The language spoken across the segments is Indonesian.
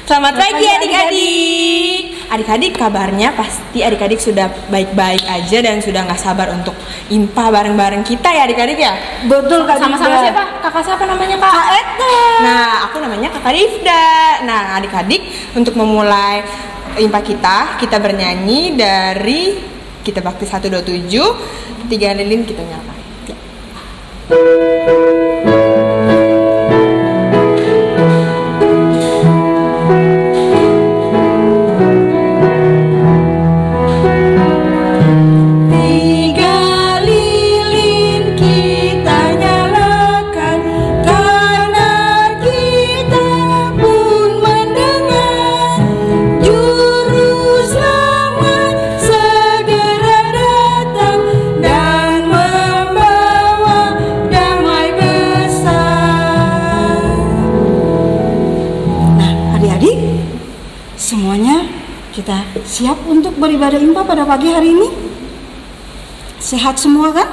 Selamat pagi adik-adik. Adik-adik kabarnya pasti adik-adik sudah baik-baik aja dan sudah nggak sabar untuk IMPA bareng-bareng kita ya adik-adik ya. Betul Kak. Sama-sama siapa? Kakak siapa namanya Kak? Kak Eta. Nah aku namanya Kakak Difda. Nah adik-adik untuk memulai IMPA kita bernyanyi dari Kita Bakti 127 3 lilin kita nyalakan. Semuanya kita siap untuk beribadah IMPA pada pagi hari ini? Sehat semua kan?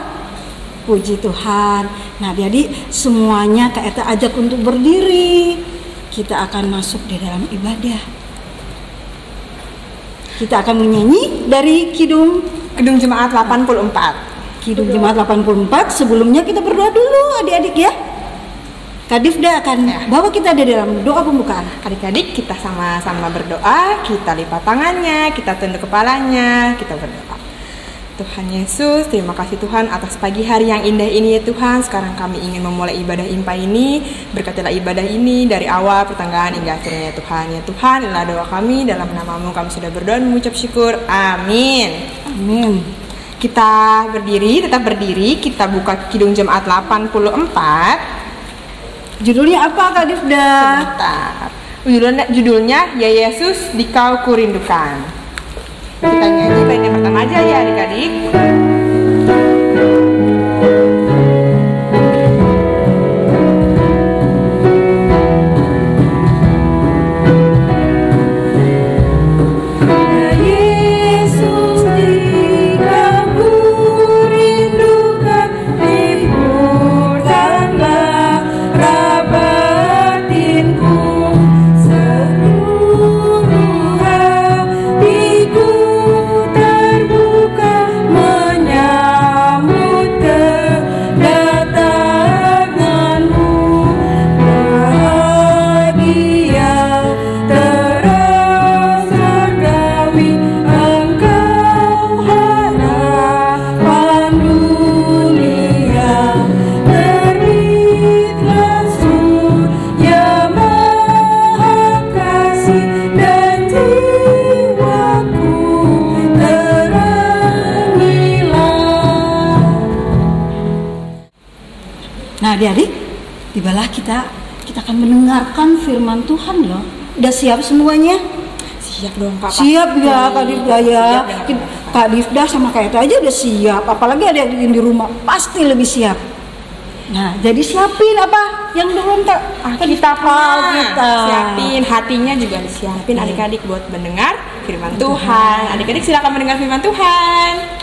Puji Tuhan. Nah jadi semuanya Kak Eta ajak untuk berdiri. Kita akan masuk di dalam ibadah. Kita akan menyanyi dari Kidung Jemaat 84. Kidung Jemaat 84. Sebelumnya kita berdoa dulu adik-adik ya. Kak Difda akan bawa kita di dalam doa pembukaan. Adik-adik kita sama-sama berdoa, kita lipat tangannya, kita tunduk kepalanya, kita berdoa. Tuhan Yesus, terima kasih Tuhan atas pagi hari yang indah ini ya Tuhan. Sekarang kami ingin memulai ibadah IMPA ini. Berkatilah ibadah ini dari awal pertengahan hingga akhirnya ya Tuhan. Ya Tuhan, inilah doa kami, dalam nama-Mu kami sudah berdoa dan mengucap syukur. Amin. Amin. Kita berdiri, tetap berdiri. Kita buka Kidung Jemaat 84. Judulnya apa Kak Difda? Sebentar. Judulnya Ya Yesus Dikau Kurindukan. Kita nyanyi bagian yang pertama aja ya adik-adik. Nah adik-adik, tibalah kita akan mendengarkan firman Tuhan loh. Udah siap semuanya? Siap dong Kak. Siap ya Kak Difda ya. Kak Difda sama Kak Eta aja udah siap. Apalagi ada yang di rumah pasti lebih siap. Nah jadi siapin apa yang belum kita kita siapin hatinya juga disiapin adik-adik buat mendengar firman Tuhan. Adik-adik silakan mendengar firman Tuhan.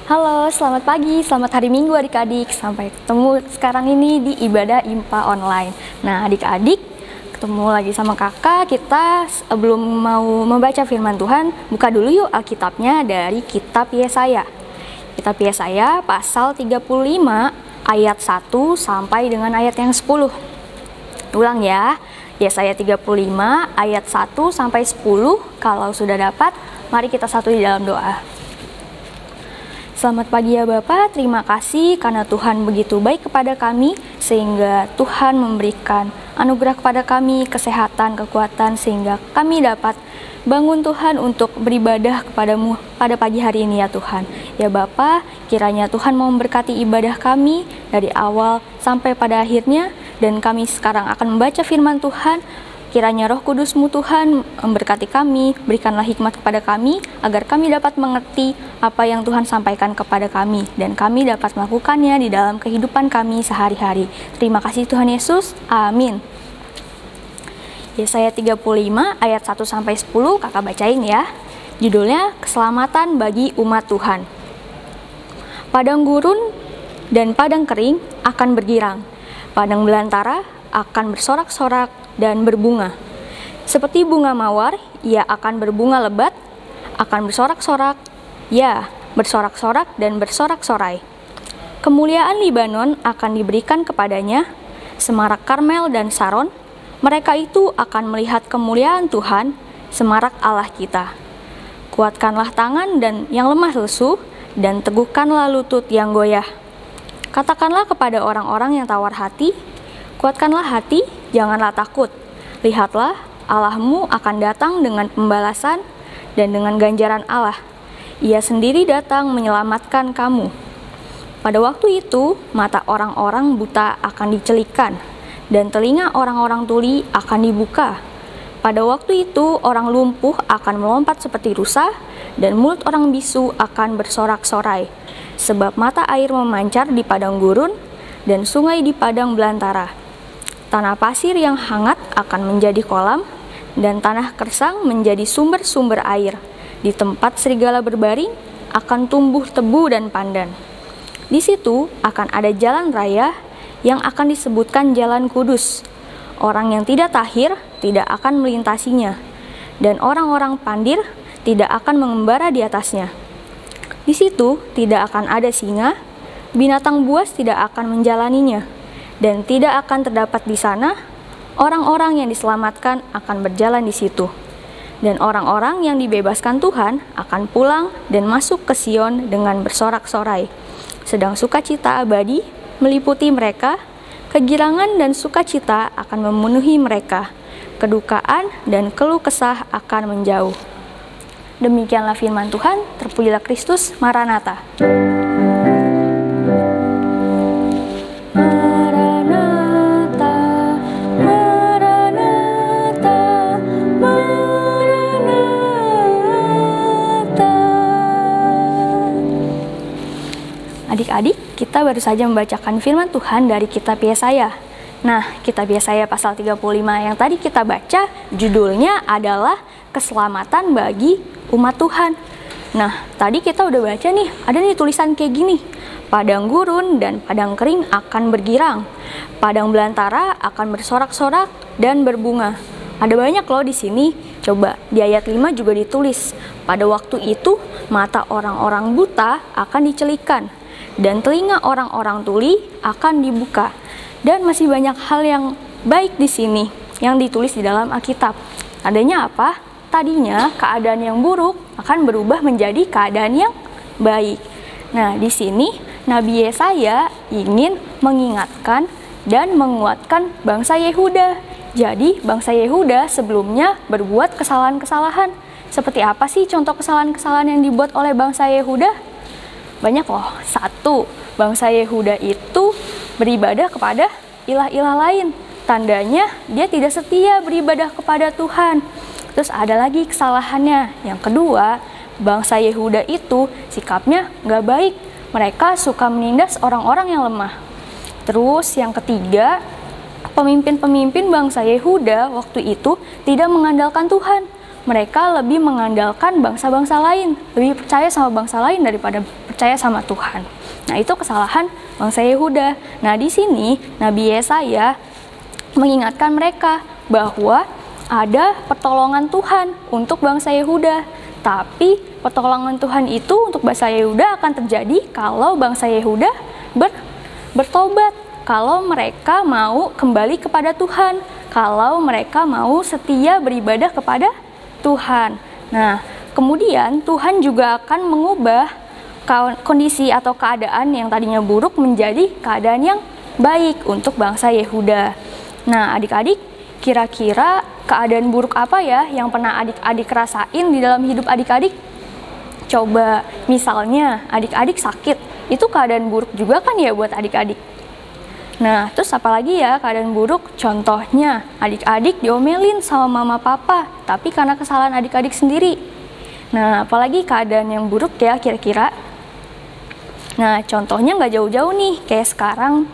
Halo, selamat pagi, selamat hari Minggu adik-adik. Sampai ketemu sekarang ini di ibadah IMPA online. Nah adik-adik, ketemu lagi sama kakak. Kita sebelum mau membaca firman Tuhan, buka dulu yuk Alkitabnya dari Kitab Yesaya. Kitab Yesaya pasal 35 ayat 1 sampai dengan ayat yang 10. Ulang ya, Yesaya 35 ayat 1 sampai 10. Kalau sudah dapat, mari kita satu di dalam doa. Selamat pagi ya Bapak, terima kasih karena Tuhan begitu baik kepada kami sehingga Tuhan memberikan anugerah kepada kami, kesehatan, kekuatan sehingga kami dapat bangun Tuhan untuk beribadah kepadamu pada pagi hari ini ya Tuhan. Ya Bapak, kiranya Tuhan mau memberkati ibadah kami dari awal sampai pada akhirnya dan kami sekarang akan membaca firman Tuhan. Kiranya Roh Kudus-Mu Tuhan memberkati kami, berikanlah hikmat kepada kami, agar kami dapat mengerti apa yang Tuhan sampaikan kepada kami, dan kami dapat melakukannya di dalam kehidupan kami sehari-hari. Terima kasih Tuhan Yesus, amin. Yesaya 35 ayat 1-10 kakak bacain ya. Judulnya Keselamatan bagi umat Tuhan. Padang gurun dan padang kering akan bergirang. Padang belantara akan bersorak-sorak dan berbunga. Seperti bunga mawar, ia akan berbunga lebat, akan bersorak-sorak, ya, bersorak-sorak dan bersorak-sorai. Kemuliaan Libanon akan diberikan kepadanya, semarak Karmel dan Saron, mereka itu akan melihat kemuliaan Tuhan, semarak Allah kita. Kuatkanlah tangan dan yang lemah lesu, dan teguhkanlah lutut yang goyah. Katakanlah kepada orang-orang yang tawar hati, kuatkanlah hati, janganlah takut. Lihatlah, Allahmu akan datang dengan pembalasan dan dengan ganjaran Allah. Ia sendiri datang menyelamatkan kamu. Pada waktu itu, mata orang-orang buta akan dicelikan, dan telinga orang-orang tuli akan dibuka. Pada waktu itu, orang lumpuh akan melompat seperti rusa, dan mulut orang bisu akan bersorak-sorai. Sebab mata air memancar di padang gurun, dan sungai di padang belantara. Tanah pasir yang hangat akan menjadi kolam, dan tanah kersang menjadi sumber-sumber air. Di tempat serigala berbaring, akan tumbuh tebu dan pandan. Di situ akan ada jalan raya yang akan disebutkan Jalan Kudus. Orang yang tidak tahir tidak akan melintasinya, dan orang-orang pandir tidak akan mengembara di atasnya. Di situ tidak akan ada singa, binatang buas tidak akan menjalaninya, dan tidak akan terdapat di sana orang-orang yang diselamatkan akan berjalan di situ. Dan orang-orang yang dibebaskan Tuhan akan pulang dan masuk ke Sion dengan bersorak-sorai. Sedang sukacita abadi meliputi mereka, kegirangan dan sukacita akan memenuhi mereka, kedukaan dan keluh kesah akan menjauh. Demikianlah firman Tuhan, terpujilah Kristus, Maranatha. Maranatha, Maranatha, Maranatha. Adik-adik, kita baru saja membacakan firman Tuhan dari kitab Yesaya. Nah, kitab Yesaya pasal 35 yang tadi kita baca, judulnya adalah keselamatan bagi umat Tuhan. Nah, tadi kita udah baca nih, ada nih tulisan kayak gini. Padang gurun dan padang kering akan bergirang. Padang belantara akan bersorak-sorak dan berbunga. Ada banyak loh di sini. Coba di ayat 5 juga ditulis. Pada waktu itu, mata orang-orang buta akan dicelikan, dan telinga orang-orang tuli akan dibuka. Dan masih banyak hal yang baik di sini yang ditulis di dalam Alkitab. Adanya apa? Tadinya keadaan yang buruk akan berubah menjadi keadaan yang baik. Nah, di sini Nabi Yesaya ingin mengingatkan dan menguatkan bangsa Yehuda. Jadi, bangsa Yehuda sebelumnya berbuat kesalahan-kesalahan. Seperti apa sih contoh kesalahan-kesalahan yang dibuat oleh bangsa Yehuda? Banyak loh. 1, bangsa Yehuda itu beribadah kepada ilah-ilah lain. Tandanya dia tidak setia beribadah kepada Tuhan. Terus ada lagi kesalahannya. Yang kedua, bangsa Yehuda itu sikapnya nggak baik. Mereka suka menindas orang-orang yang lemah. Terus yang ketiga, pemimpin-pemimpin bangsa Yehuda waktu itu tidak mengandalkan Tuhan. Mereka lebih mengandalkan bangsa-bangsa lain, lebih percaya sama bangsa lain daripada percaya sama Tuhan. Nah, itu kesalahan bangsa Yehuda. Nah, di sini Nabi Yesaya mengingatkan mereka bahwa ada pertolongan Tuhan untuk bangsa Yehuda. Tapi pertolongan Tuhan itu untuk bangsa Yehuda akan terjadi kalau bangsa Yehuda bertobat, kalau mereka mau kembali kepada Tuhan, kalau mereka mau setia beribadah kepada Tuhan. Nah, kemudian Tuhan juga akan mengubah kondisi atau keadaan yang tadinya buruk menjadi keadaan yang baik untuk bangsa Yehuda. Nah, adik-adik, kira-kira keadaan buruk apa ya yang pernah adik-adik rasain di dalam hidup adik-adik? Coba misalnya adik-adik sakit, itu keadaan buruk juga kan ya buat adik-adik. Nah, terus apalagi ya keadaan buruk? Contohnya adik-adik diomelin sama mama papa, tapi karena kesalahan adik-adik sendiri. Nah, apalagi keadaan yang buruk ya kira-kira? Nah, contohnya nggak jauh-jauh nih, kayak sekarang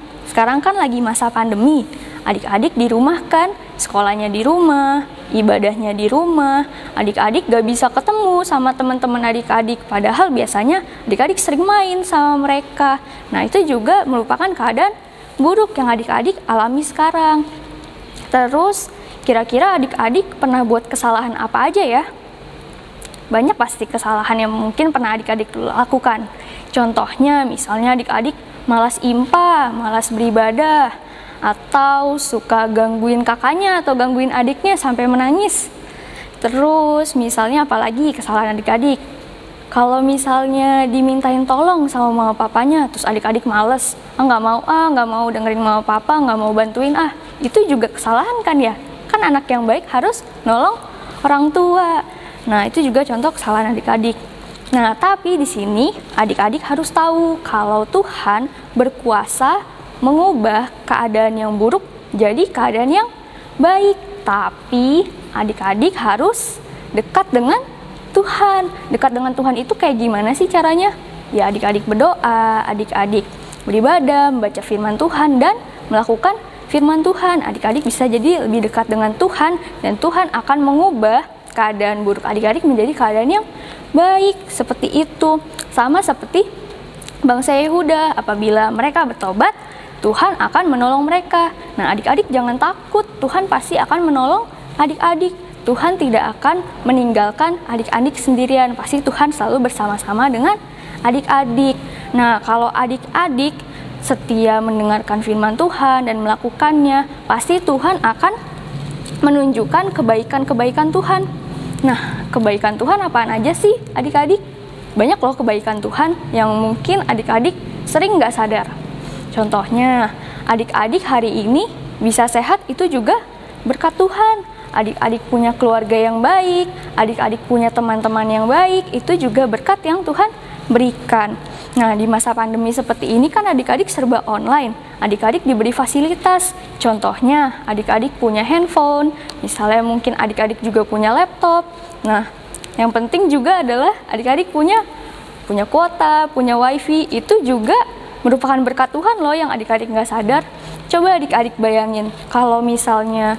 kan lagi masa pandemi. Adik-adik di rumah kan, sekolahnya di rumah, ibadahnya di rumah, adik-adik gak bisa ketemu sama teman-teman adik-adik, padahal biasanya adik-adik sering main sama mereka. Nah, itu juga merupakan keadaan buruk yang adik-adik alami sekarang. Terus, kira-kira adik-adik pernah buat kesalahan apa aja ya? Banyak pasti kesalahan yang mungkin pernah adik-adik lakukan. Contohnya, misalnya adik-adik malas impa, malas beribadah, atau suka gangguin kakaknya atau gangguin adiknya sampai menangis. Terus, misalnya apalagi kesalahan adik-adik? Kalau misalnya dimintain tolong sama mama papanya, terus adik-adik males, nggak mau dengerin mama papa, nggak mau bantuin, itu juga kesalahan kan ya? Kan anak yang baik harus nolong orang tua. Nah, itu juga contoh kesalahan adik-adik. Nah, tapi di sini adik-adik harus tahu kalau Tuhan berkuasa mengubah keadaan yang buruk jadi keadaan yang baik. Tapi adik-adik harus dekat dengan Tuhan. Dekat dengan Tuhan itu kayak gimana sih caranya? Ya, adik-adik berdoa, adik-adik beribadah, membaca firman Tuhan, dan melakukan firman Tuhan. Adik-adik bisa jadi lebih dekat dengan Tuhan, dan Tuhan akan mengubah keadaan buruk adik-adik menjadi keadaan yang baik. Seperti itu. Sama seperti bangsa Yehuda, apabila mereka bertobat, Tuhan akan menolong mereka. Nah, adik-adik jangan takut, Tuhan pasti akan menolong adik-adik. Tuhan tidak akan meninggalkan adik-adik sendirian. Pasti Tuhan selalu bersama-sama dengan adik-adik. Nah, kalau adik-adik setia mendengarkan firman Tuhan dan melakukannya, pasti Tuhan akan menunjukkan kebaikan-kebaikan Tuhan. Nah, kebaikan Tuhan apaan aja sih adik-adik? Banyak loh kebaikan Tuhan yang mungkin adik-adik sering nggak sadar. Contohnya, adik-adik hari ini bisa sehat itu juga berkat Tuhan. Adik-adik punya keluarga yang baik, adik-adik punya teman-teman yang baik, itu juga berkat yang Tuhan berikan. Nah, di masa pandemi seperti ini kan adik-adik serba online. Adik-adik diberi fasilitas. Contohnya, adik-adik punya handphone, misalnya mungkin adik-adik juga punya laptop. Nah, yang penting juga adalah adik-adik punya kuota, punya wifi, itu juga merupakan berkat Tuhan loh yang adik-adik nggak sadar. Coba adik-adik bayangin, kalau misalnya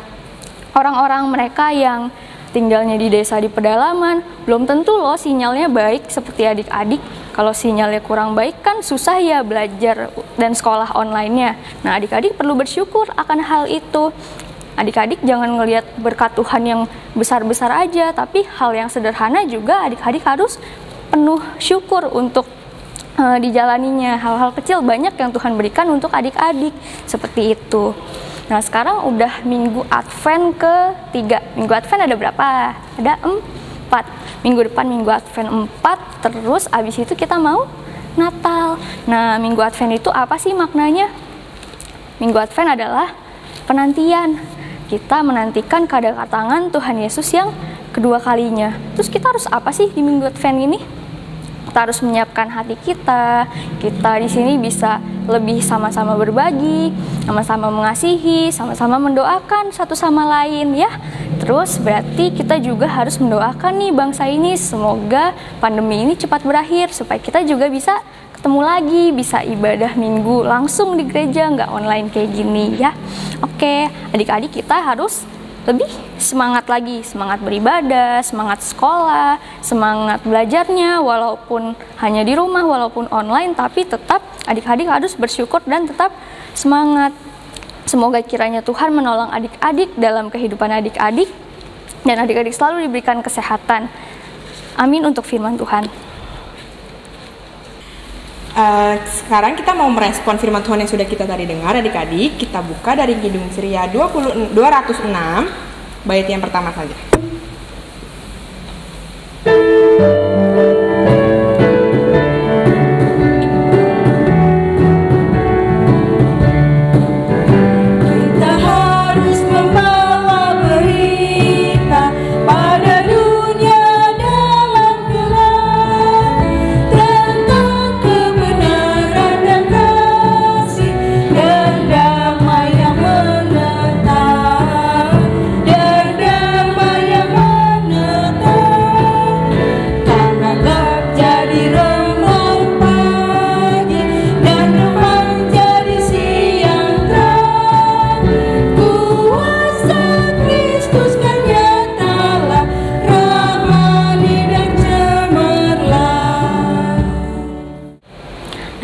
orang-orang mereka yang tinggalnya di desa di pedalaman, belum tentu loh sinyalnya baik seperti adik-adik. Kalau sinyalnya kurang baik kan susah ya belajar dan sekolah online-nya. Nah, adik-adik perlu bersyukur akan hal itu. Adik-adik jangan ngelihat berkat Tuhan yang besar-besar aja, tapi hal yang sederhana juga adik-adik harus penuh syukur untuk dijalaninya. Hal-hal kecil banyak yang Tuhan berikan untuk adik-adik, seperti itu. Nah, sekarang udah minggu Advent ke-3. Minggu Advent ada berapa? Ada 4. Minggu depan minggu Advent 4, terus abis itu kita mau Natal. Nah, minggu Advent itu apa sih maknanya? Minggu Advent adalah penantian. Kita menantikan kedatangan Tuhan Yesus yang kedua kalinya. Terus kita harus apa sih di minggu Advent ini? Kita harus menyiapkan hati kita. Kita di sini bisa lebih sama-sama berbagi, sama-sama mengasihi, sama-sama mendoakan satu sama lain ya. Terus berarti kita juga harus mendoakan nih bangsa ini, semoga pandemi ini cepat berakhir supaya kita juga bisa ketemu lagi, bisa ibadah minggu langsung di gereja, nggak online kayak gini ya. Oke, adik-adik kita harus lebih semangat lagi, semangat beribadah, semangat sekolah, semangat belajarnya, walaupun hanya di rumah, walaupun online, tapi tetap adik-adik harus bersyukur dan tetap semangat. Semoga kiranya Tuhan menolong adik-adik dalam kehidupan adik-adik, dan adik-adik selalu diberikan kesehatan. Amin untuk firman Tuhan. Sekarang kita mau merespon firman Tuhan yang sudah kita tadi dengar adik-adik. Kita buka dari Kidung Sirya 206 bait yang pertama saja.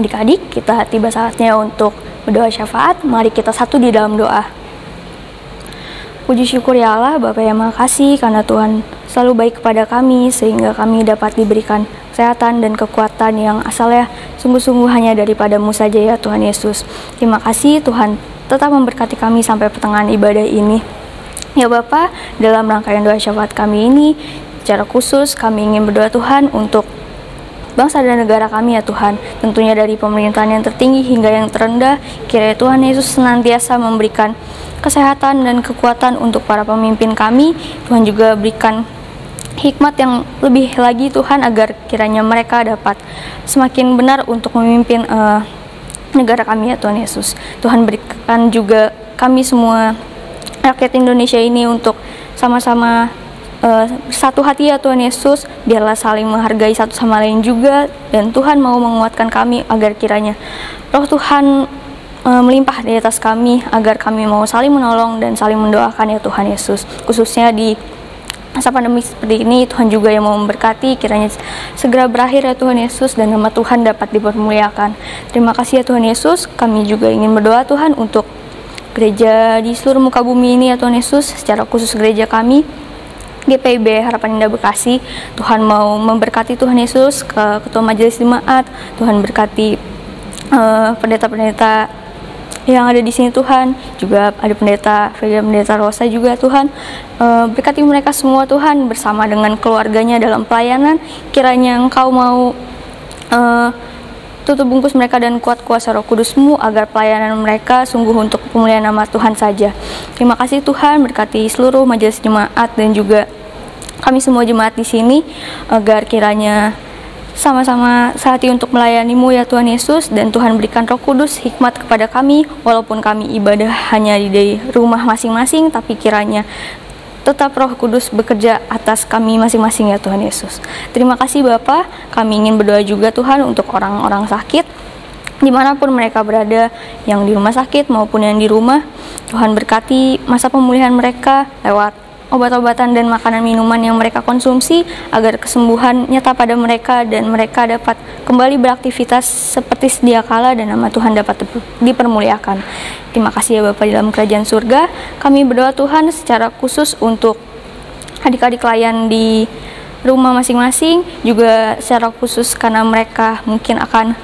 Adik-adik, kita tiba saatnya untuk berdoa syafaat, mari kita satu di dalam doa. Puji syukur ya Allah, Bapa yang Maha Kasih, karena Tuhan selalu baik kepada kami, sehingga kami dapat diberikan kesehatan dan kekuatan yang asalnya sungguh-sungguh hanya daripada-Mu saja ya Tuhan Yesus. Terima kasih Tuhan tetap memberkati kami sampai pertengahan ibadah ini. Ya Bapa, dalam rangkaian doa syafaat kami ini, secara khusus kami ingin berdoa Tuhan untuk bangsa dan negara kami ya Tuhan, tentunya dari pemerintahan yang tertinggi hingga yang terendah. Kiranya Tuhan Yesus senantiasa memberikan kesehatan dan kekuatan untuk para pemimpin kami. Tuhan juga berikan hikmat yang lebih lagi Tuhan, agar kiranya mereka dapat semakin benar untuk memimpin negara kami ya Tuhan Yesus. Tuhan berikan juga kami semua rakyat Indonesia ini untuk sama-sama satu hati ya Tuhan Yesus, biarlah saling menghargai satu sama lain juga, dan Tuhan mau menguatkan kami agar kiranya Roh Tuhan melimpah di atas kami, agar kami mau saling menolong dan saling mendoakan ya Tuhan Yesus. Khususnya di masa pandemi seperti ini, Tuhan juga yang mau memberkati, kiranya segera berakhir ya Tuhan Yesus, dan nama Tuhan dapat dipermuliakan. Terima kasih ya Tuhan Yesus. Kami juga ingin berdoa Tuhan untuk gereja di seluruh muka bumi ini ya Tuhan Yesus, secara khusus gereja kami GPIB Harapan Indah Bekasi. Tuhan mau memberkati Tuhan Yesus, ke ketua majelis jemaat, Tuhan berkati pendeta-pendeta yang ada di sini Tuhan, juga ada pendeta Rosa juga Tuhan, berkati mereka semua Tuhan, bersama dengan keluarganya dalam pelayanan. Kiranya Engkau mau tutup bungkus mereka dan kuat kuasa Roh Kudus-Mu, agar pelayanan mereka sungguh untuk pemulihan nama Tuhan saja. Terima kasih Tuhan, berkati seluruh majelis jemaat dan juga kami semua jemaat di sini, agar kiranya sama-sama sehati untuk melayani-Mu ya Tuhan Yesus, dan Tuhan berikan Roh Kudus hikmat kepada kami, walaupun kami ibadah hanya di rumah masing-masing, tapi kiranya tetap Roh Kudus bekerja atas kami masing-masing ya Tuhan Yesus. Terima kasih Bapa. Kami ingin berdoa juga Tuhan untuk orang-orang sakit dimanapun mereka berada, yang di rumah sakit maupun yang di rumah. Tuhan berkati masa pemulihan mereka lewat obat-obatan dan makanan minuman yang mereka konsumsi, agar kesembuhan nyata pada mereka dan mereka dapat kembali beraktivitas seperti sedia kala, dan nama Tuhan dapat dipermuliakan. Terima kasih ya Bapa di dalam kerajaan surga. Kami berdoa Tuhan secara khusus untuk adik-adik layan di rumah masing-masing, juga secara khusus karena mereka mungkin akan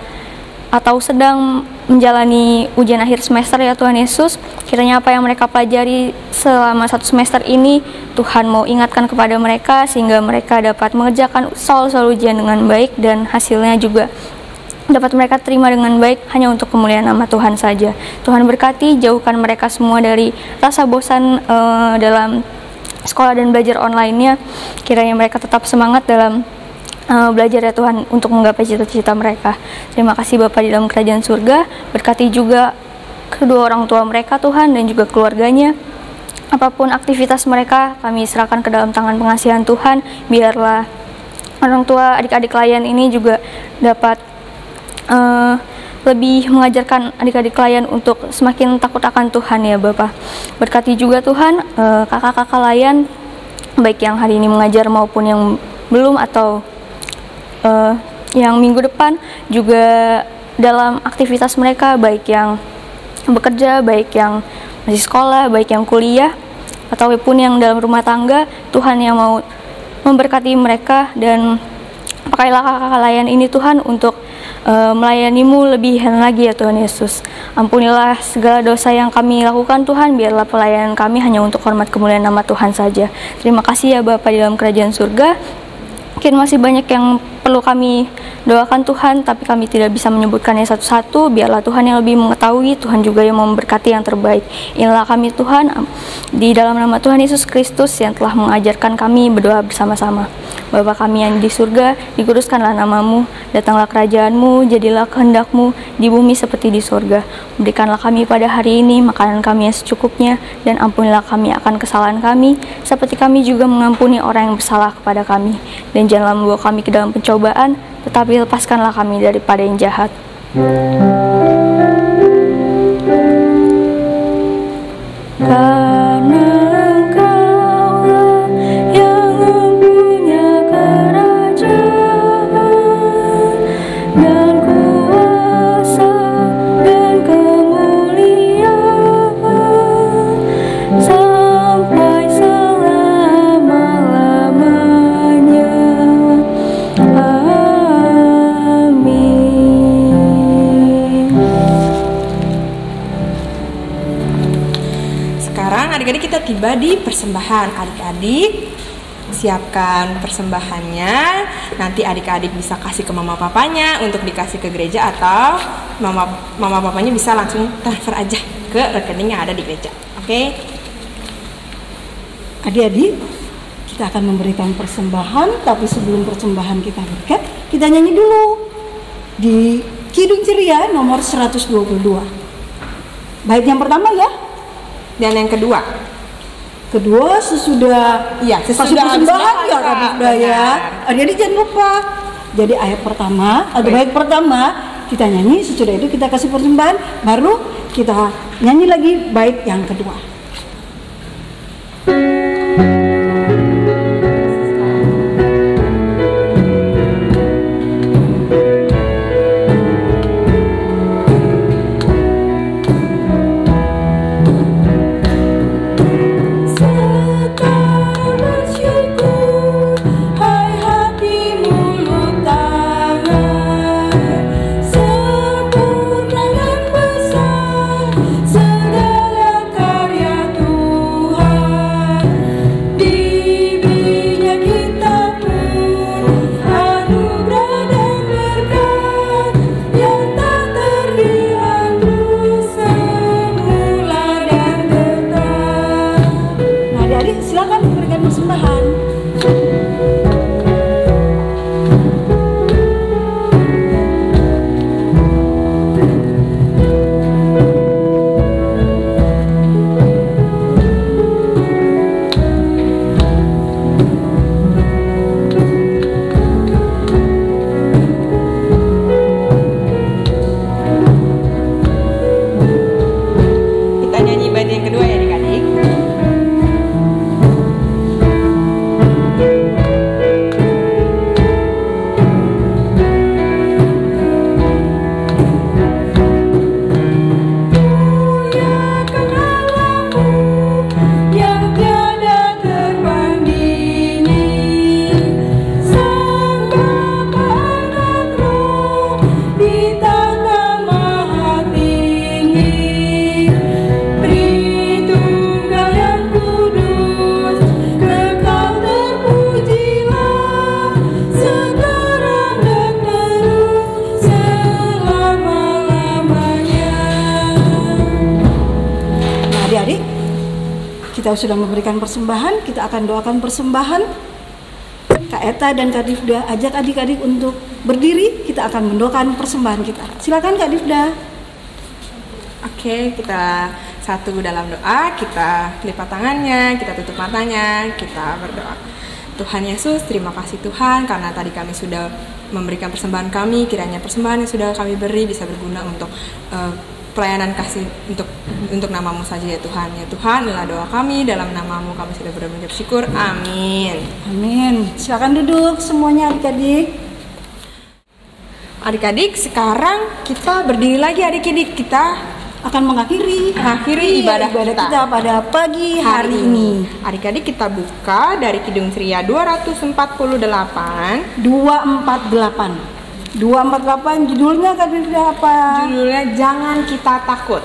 atau sedang menjalani ujian akhir semester ya Tuhan Yesus. Kiranya apa yang mereka pelajari selama satu semester ini, Tuhan mau ingatkan kepada mereka, sehingga mereka dapat mengerjakan soal-soal ujian dengan baik, dan hasilnya juga dapat mereka terima dengan baik, hanya untuk kemuliaan nama Tuhan saja. Tuhan berkati, jauhkan mereka semua dari rasa bosan dalam sekolah dan belajar online-nya. Kiranya mereka tetap semangat dalam belajar ya Tuhan, untuk menggapai cita-cita mereka. Terima kasih Bapa di dalam kerajaan surga. Berkati juga kedua orang tua mereka Tuhan, dan juga keluarganya. Apapun aktivitas mereka, kami serahkan ke dalam tangan pengasihan Tuhan. Biarlah orang tua adik-adik layan ini juga dapat lebih mengajarkan adik-adik layan untuk semakin takut akan Tuhan ya Bapa. Berkati juga Tuhan kakak-kakak layan, baik yang hari ini mengajar maupun yang belum, atau yang minggu depan juga dalam aktivitas mereka, baik yang bekerja, baik yang masih sekolah, baik yang kuliah, ataupun yang dalam rumah tangga. Tuhan yang mau memberkati mereka, dan pakailah kakak layan ini Tuhan untuk melayani-Mu lebih lagi ya Tuhan Yesus. Ampunilah segala dosa yang kami lakukan Tuhan, biarlah pelayanan kami hanya untuk hormat kemuliaan nama Tuhan saja. Terima kasih ya Bapa di dalam kerajaan surga. Mungkin masih banyak yang perlu kami doakan Tuhan, tapi kami tidak bisa menyebutkannya satu-satu. Biarlah Tuhan yang lebih mengetahui, Tuhan juga yang memberkati yang terbaik. Inilah kami Tuhan, di dalam nama Tuhan Yesus Kristus yang telah mengajarkan kami berdoa bersama-sama. Bapa kami yang di surga, dikuduskanlah nama-Mu, datanglah kerajaan-Mu, jadilah kehendak-Mu di bumi seperti di surga. Berikanlah kami pada hari ini makanan kami yang secukupnya, dan ampunilah kami akan kesalahan kami, seperti kami juga mengampuni orang yang bersalah kepada kami. Dan janganlah membawa kami ke dalam pencobaan, tetapi lepaskanlah kami daripada yang jahat. Karena Engkau-lah yang mempunyai kerajaan dan kuasa dan kemuliaan adik-adik kita tiba di persembahan. Adik-adik siapkan persembahannya. Nanti adik-adik bisa kasih ke mama papanya untuk dikasih ke gereja, atau mama papanya bisa langsung transfer aja ke rekening yang ada di gereja. Oke? Adik-adik, kita akan memberikan persembahan, tapi sebelum persembahan kita berikan, kita nyanyi dulu di Kidung Ceria nomor 122. Bait yang pertama ya, Dan yang kedua sesudah persembahan ya Kak Difda ya. Adik-adik jangan lupa. Jadi ayat pertama atau bait pertama kita nyanyi, sesudah itu kita kasih persembahan, baru kita nyanyi lagi bait yang kedua. Kita sudah memberikan persembahan, kita akan doakan persembahan. Kak Eta dan Kak Difda ajak adik-adik untuk berdiri, kita akan mendoakan persembahan kita. Silakan Kak Difda. Oke, kita satu dalam doa, kita lipat tangannya, kita tutup matanya, kita berdoa. Tuhan Yesus, terima kasih Tuhan karena tadi kami sudah memberikan persembahan kami, kiranya persembahan yang sudah kami beri bisa berguna untuk pelayanan kasih untuk namamu saja ya Tuhan. Ya Tuhan, inilah doa kami, dalam namamu kami sudah berucap syukur. Amin. Amin. Silakan duduk semuanya adik-adik. Adik-adik, sekarang kita berdiri lagi adik-adik. Kita akan mengakhiri ibadah kita pada pagi hari ini. Adik-adik, kita buka dari Kidung Ceria 248. 248 judulnya Kak Difda apa? Judulnya Jangan Kita Takut.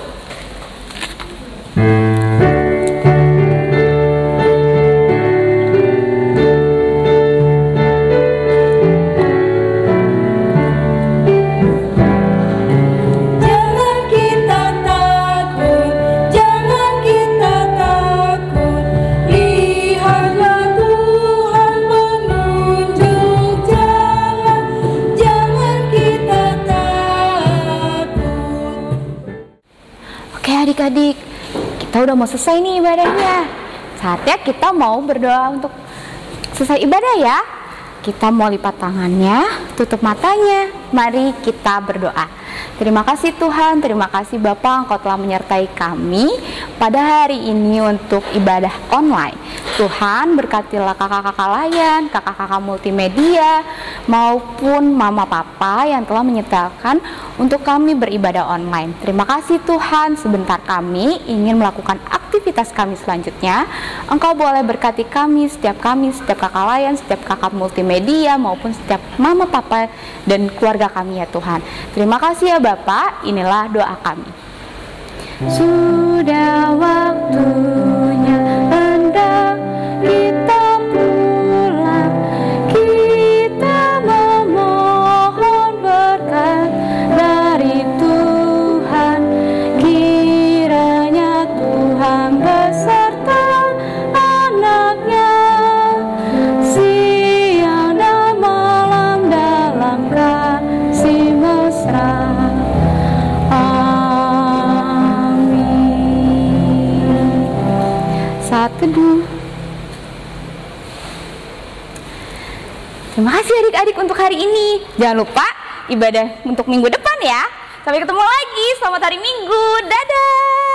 Adik-adik, kita udah mau selesai nih ibadahnya. Saatnya kita mau berdoa untuk selesai ibadah ya. Kita mau lipat tangannya, tutup matanya. Mari kita berdoa. Terima kasih Tuhan, terima kasih Bapa, Engkau telah menyertai kami pada hari ini untuk ibadah online. Tuhan, berkatilah kakak-kakak layan, kakak-kakak multimedia, maupun mama papa yang telah menyertakan untuk kami beribadah online. Terima kasih Tuhan, sebentar kami ingin melakukan aktivitas kami selanjutnya. Engkau boleh berkati kami, setiap kakak layan, setiap kakak multimedia, maupun setiap mama papa dan keluarga kami ya Tuhan. Terima kasih ya Bapak, inilah doa kami. Sudah waktunya saat teduh. Terima kasih adik-adik untuk hari ini. Jangan lupa ibadah untuk minggu depan ya. Sampai ketemu lagi. Selamat hari Minggu. Dadah.